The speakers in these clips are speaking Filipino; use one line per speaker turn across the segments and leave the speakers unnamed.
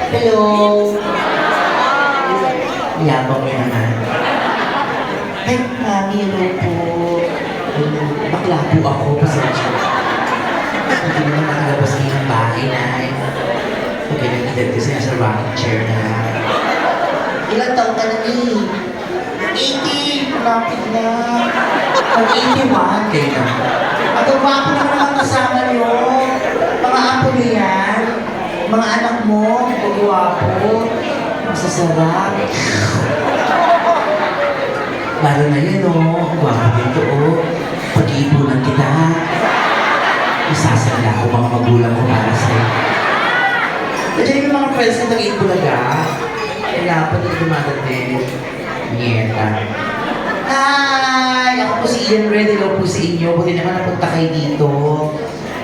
Hello! Yabang mo naman. Ay, mami, hello po. Bakla po ako, pasensya. Hindi naman nakalabas kayo ng bahay na. Huwag kayo nag-edad kasi nasa rocking chair na. Ilang taon ka na ni? 80! Malapit na. Mag-81 kayo na. At ang wapo na naman kasama nyo. Mga apo niyo yan. Mga anak mo, magwapo. Masasarap. Lalo na yun, oh. Gwapo dito, oh. Pag-iipunan kita. Isasala ko mga magulang ko para sa'yo. Nandiyan yung mga friends na nag-iipulaga. Kaya pa na dumadating. Nieta. Hi! Ako po si Ian Red. Hello po sa inyo. Buti naman napunta kayo dito.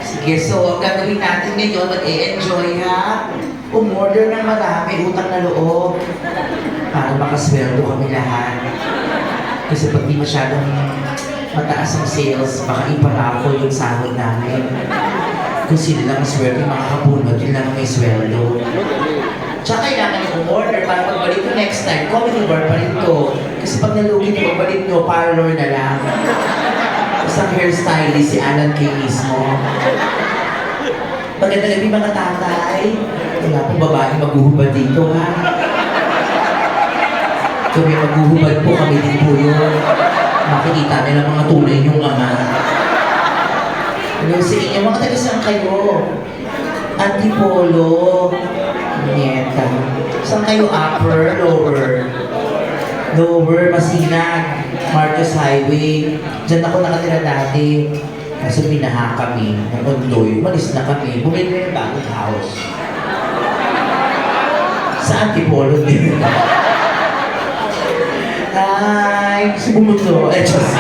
Sige, so ang gagawin natin ngayon, mag-e-enjoy ha. Umorder ng marami, utang na loob. Para makasweldo kami lahat. Kasi pag di masyadong mataas ang sales, baka iparako yung sahod namin. Kung sino lang ang sweldo, yung mga kabunod, yun lang ang may sweldo. Tsaka kailangan yung umorder para pagbalik ko next time, comedy bar pa rin to. Kasi pag nalugi niyo, pagbalik nyo, parlor na lang. Isang hairstylist, si Alan Kay mismo. Maganda gabi mga tatay. Wala pong babae maghuhubad dito, ha? Kami maghuhubad po, kami din po yun. Makikita nila mga tunay niyong ama. Ano sa inyo, mga taga-saan kayo? Antipolo. Nieta. Saan kayo? Upper? Lower? Lower, Masinag. Marcos Highway. Diyan ako nakatira dati. Kaso binaha kami ng Ondoy. Umalis na kami. Bumili na yung bagong house. Sa Antipolo din. Hi! Gusto bumuto. Just...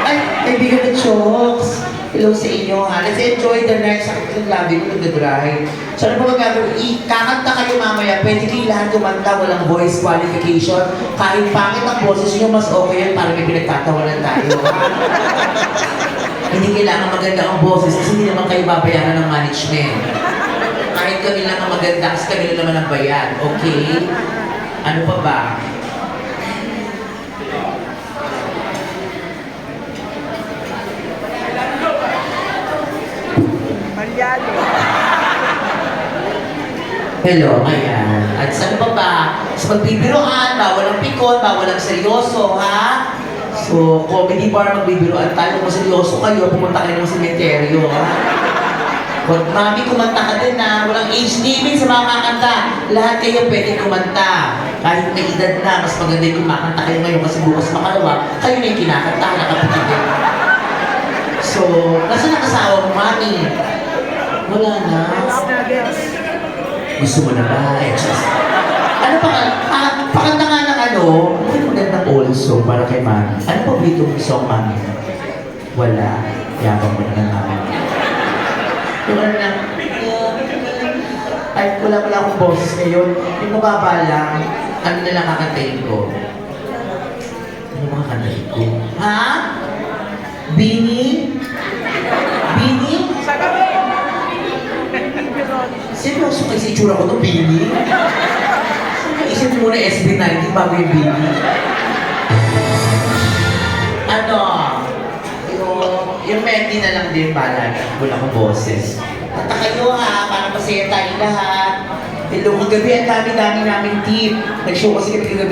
Ay, kaibigan ng Chokes. Hello sa inyo ha. Let's enjoy the next. Ang labi ko nag-drive. So ano ba magagawin? Kakanta kayo mamaya. Pwede kayo lahat kumanta. Walang voice qualification. Kahit pangit ang boses nyo, mas okay yan para may pinagtatawanan tayo. Hindi kailangan maganda ang boses kasi hindi naman kayo babayaran ng management. Kahit kami lang ang maganda kasi kami naman ang bayan. Okay? Ano pa ba? Hello, ayan. At saan pa ba? Sa magbibiroan, bawal ang pikot, bawal ang seryoso, ha? So, comedy bar, magbibiroan tayo. Kung seryoso kayo, pumunta kayo ng sementeryo, ha? Huwag mami, kumanta ka din, ha? Walang age limit sa mga kakanta. Lahat kayo pwede kumanta. Kahit may edad na, mas maganda yung kumakanta kayo ngayon kasi bukas makalawa, kayo na yung kinakanta, nakapagigil. So, nasa nakasawa mo, mami? Wala na. Gusto mo na ba? Eh, just... Ano pa ka? Pakanta nga ng ano? Ano magandang old song para kay mami? Ano pa dito yung song, mami? Wala. Yabang mo na ng mami. Yung ano na... Ay, wala akong boses ngayon. Yung mababa lang, ano na lang kakantayin ko? Ano makakantayin ko? Ha? Bini? Bini? Seryoso kayo sa itsura ko itong Bini? Isip mo muna SB19 bago yung Bini. Ano? Yung Mendy na lang din pala. Wala akong boses. Tata kayo ha, para masaya tayo lahat. Hello, kagabi ang dami-dami namin team. Nag-show kasi kami kagabi.